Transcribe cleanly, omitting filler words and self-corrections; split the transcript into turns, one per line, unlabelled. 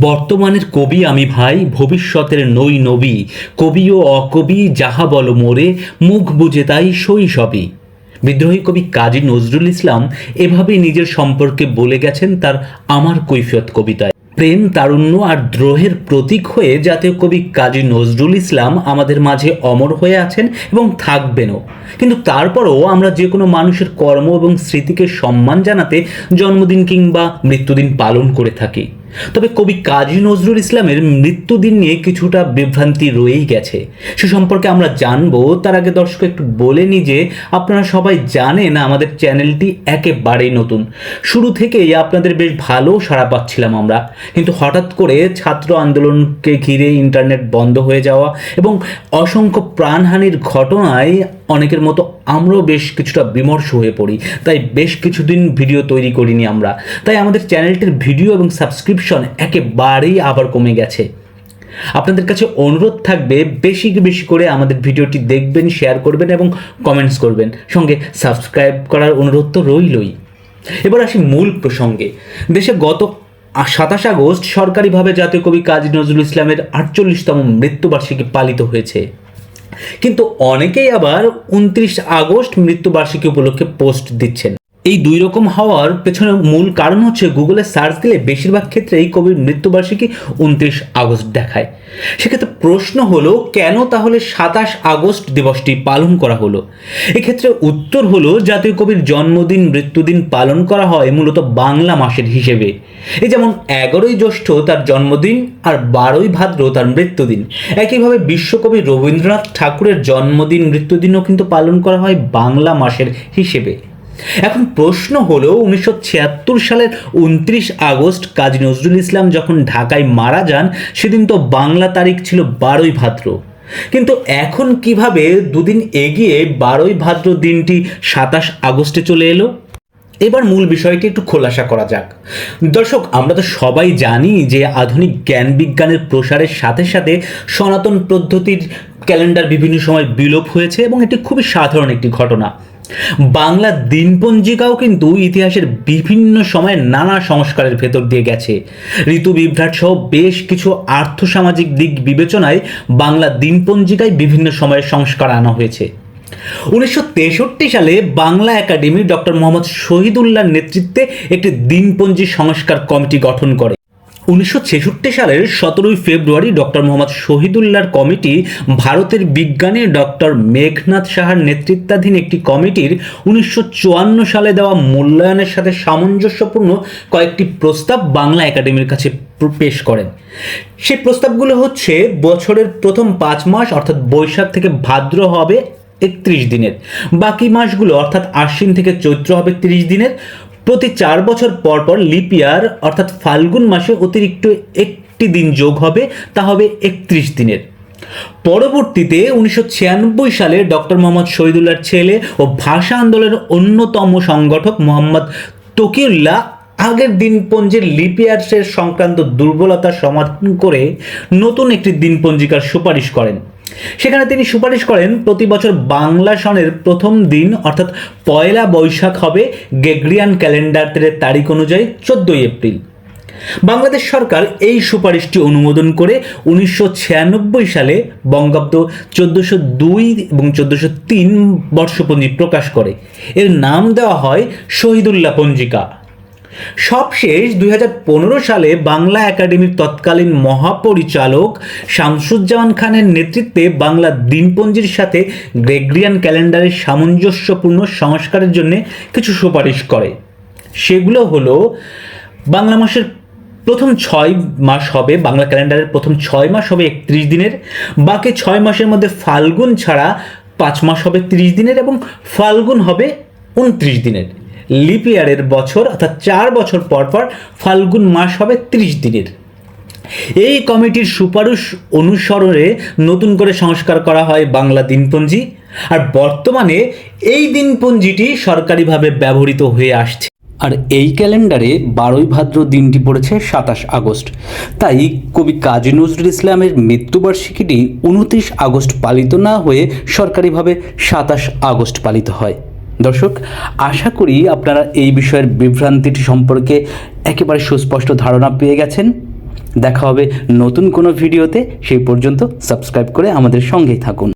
বর্তমানের কবি আমি ভাই, ভবিষ্যতের নই নবী। কবি ও অকবি যাহা বলো মোরে, মুখ বুঝে তাই শৈশবই। বিদ্রোহী কবি কাজী নজরুল ইসলাম এভাবেই নিজের সম্পর্কে বলে গেছেন তার আমার কৈফিয়ত কবিতায়। প্রেম, তারুণ্য আর দ্রোহের প্রতীক হয়ে জাতীয় কবি কাজী নজরুল ইসলাম আমাদের মাঝে অমর হয়ে আছেন এবং থাকবেনও। কিন্তু তারপরও আমরা যে কোনো মানুষের কর্ম এবং স্মৃতিকে সম্মান জানাতে জন্মদিন কিংবা মৃত্যুদিন পালন করে থাকি। তবে কবি কাজী নজরুল ইসলামের মৃত্যুদিন নিয়ে কিছুটা বিভ্রান্তি রয়েই গেছে, সে সম্পর্কে আমরা জানবো। তার আগে দর্শক একটু বলে নিই যে আপনারা সবাই জানেন আমাদের চ্যানেলটি একেবারেই নতুন। শুরু থেকেই আপনাদের বেশ ভালো সাড়া পাচ্ছিলাম আমরা, কিন্তু হঠাৎ করে ছাত্র আন্দোলনকে ঘিরে ইন্টারনেট বন্ধ হয়ে যাওয়া এবং অসংখ্য প্রাণহানির ঘটনায় অনেকের মতো আমরাও বেশ কিছুটা বিমর্ষ হয়ে পড়ি। তাই বেশ কিছুদিন ভিডিও তৈরি করিনি আমরা। তাই আমাদের চ্যানেলটির ভিডিও এবং সাবস্ক্রিপশন একেবারেই আবার কমে গেছে। আপনাদের কাছে অনুরোধ থাকবে বেশি বেশি করে আমাদের ভিডিওটি দেখবেন, শেয়ার করবেন এবং কমেন্টস করবেন, সঙ্গে সাবস্ক্রাইব করার অনুরোধ তো রইলই। এবার আসি মূল প্রসঙ্গে। দেশে গত 27 আগস্ট সরকারিভাবে জাতীয় কবি কাজী নজরুল ইসলামের 48তম মৃত্যুবার্ষিকী পালিত হয়েছে। কিন্তু অনেকেই আবার 29 আগস্ট মৃত্যুবার্ষিকী উপলক্ষে পোস্ট দিচ্ছেন। এই দুই রকম হওয়ার পেছনে মূল কারণ হচ্ছে গুগলে সার্চ দিলে বেশিরভাগ ক্ষেত্রে এই কবির মৃত্যুবার্ষিকী 29 আগস্ট দেখায়। সেক্ষেত্রে প্রশ্ন হলো, কেন তাহলে 27 আগস্ট দিবসটি পালন করা হলো? এক্ষেত্রে উত্তর হলো, জাতীয় কবির জন্মদিন মৃত্যুদিন পালন করা হয় মূলত বাংলা মাসের হিসেবে। এই যেমন 11ই জ্যৈষ্ঠ তার জন্মদিন আর 12ই ভাদ্র তার মৃত্যুদিন। একইভাবে বিশ্বকবি রবীন্দ্রনাথ ঠাকুরের জন্মদিন মৃত্যুদিনও কিন্তু পালন করা হয় বাংলা মাসের হিসেবে। এখন প্রশ্ন হলো, 1976 সালের 29 আগস্ট কাজী নজরুল ইসলাম যখন ঢাকায় মারা যান, সেদিন তো বাংলা তারিখ ছিল 12ই ভাদ্র। কিন্তু এখন কিভাবে দুদিন এগিয়ে 12ই ভাদ্র দিনটি 27 আগস্টে চলে এলো? এবার মূল বিষয়টি একটু খোলাসা করা যাক। দর্শক, আমরা তো সবাই জানি যে আধুনিক জ্ঞান বিজ্ঞানের প্রসারের সাথে সাথে সনাতন পদ্ধতির ক্যালেন্ডার বিভিন্ন সময় বিলোপ হয়েছে এবং এটি খুবই সাধারণ একটি ঘটনা। বাংলা দিনপঞ্জিকাও কিন্তু ইতিহাসের বিভিন্ন সময়ে নানা সংস্কারের ভেতর দিয়ে গেছে। ঋতু বিভ্রাট সহ বেশ কিছু আর্থসামাজিক দিক বিবেচনায় বাংলা দিনপঞ্জিকায় বিভিন্ন সময়ে সংস্কার আনা হয়েছে। 1963 সালে বাংলা একাডেমি ডক্টর মোহাম্মদ শহীদুল্লাহর নেতৃত্বে একটি দিনপঞ্জি সংস্কার কমিটি গঠন করে। 1966 সালের 17ই ফেব্রুয়ারি ডক্টর মোহাম্মদ শহীদুল্লাহর কমিটি ভারতের বিজ্ঞানী ডক্টর মেঘনাথ সাহার নেতৃত্বাধীন একটি কমিটির 1954 সালে দেওয়া মূল্যায়নের সাথে সামঞ্জস্যপূর্ণ কয়েকটি প্রস্তাব বাংলা একাডেমির কাছে পেশ করেন। সেই প্রস্তাবগুলো হচ্ছে, বছরের প্রথম 5 মাস অর্থাৎ বৈশাখ থেকে ভাদ্র হবে 31 দিনের, বাকি মাসগুলো অর্থাৎ আশ্বিন থেকে চৈত্র হবে 30 দিনের, প্রতি 4 বছর পর পর লিপ ইয়ার অর্থাৎ ফাল্গুন মাসে অতিরিক্ত একটি দিন যোগ হবে, তা হবে 31 দিনের। পরবর্তীতে 1996 সালে ডক্টর মোহাম্মদ শহীদুল্লাহর ছেলে ও ভাষা আন্দোলনের অন্যতম সংগঠক মোহাম্মদ তকিউল্লাহ আগের দিনপঞ্জির লিপ ইয়ার্সের সংক্রান্ত দুর্বলতা সমাধান করে নতুন একটি দিনপঞ্জিকার সুপারিশ করেন। সেখানে তিনি সুপারিশ করেন, প্রতি বছর বাংলা সনের প্রথম দিন অর্থাৎ 1 বৈশাখ হবে গ্রেগরিয়ান ক্যালেন্ডারের তারিখ অনুযায়ী 14 এপ্রিল। বাংলাদেশ সরকার এই সুপারিশটি অনুমোদন করে 1996 সালে বঙ্গাব্দ 1402 এবং 1403 বর্ষপঞ্জি প্রকাশ করে। এর নাম দেওয়া হয় শহীদুল্লাহ পঞ্জিকা। সবশেষ 2015 সালে বাংলা একাডেমির তৎকালীন মহাপরিচালক শামসুজ্জামান খানের নেতৃত্বে বাংলা দিনপঞ্জির সাথে গ্রেগরিয়ান ক্যালেন্ডারের সামঞ্জস্যপূর্ণ সংস্কারের জন্য কিছু সুপারিশ করে। সেগুলো হলো, বাংলা মাসের প্রথম 6 মাস হবে, বাংলা ক্যালেন্ডারের প্রথম 6 মাস হবে 31 দিনের, বাকি 6 মাসের মধ্যে ফাল্গুন ছাড়া 5 মাস হবে 30 দিনের এবং ফাল্গুন হবে 29 দিনের। লিপ ইয়ারের বছর অর্থাৎ 4 বছর পর পর ফাল্গুন মাস হবে 30 দিনের। এই কমিটির সুপারিশ অনুসরণে নতুন করে সংস্কার করা হয় বাংলা দিনপঞ্জি, আর বর্তমানে এই দিনপঞ্জিটি সরকারিভাবে ব্যবহৃত হয়ে আসছে। আর এই ক্যালেন্ডারে 12ই ভাদ্র দিনটি পড়েছে 27 আগস্ট। তাই কবি কাজী নজরুল ইসলামের মৃত্যুবার্ষিকীটি 29 আগস্ট পালিত না হয়ে সরকারিভাবে 27 আগস্ট পালিত হয়। দর্শক, আশা করি আপনারা এই বিষয়ের বিভ্রান্তিটি সম্পর্কে একেবারে সুস্পষ্ট ধারণা পেয়ে গেছেন। দেখা হবে নতুন কোনো ভিডিওতে, সেই পর্যন্ত সাবস্ক্রাইব করে আমাদের সঙ্গেই থাকুন।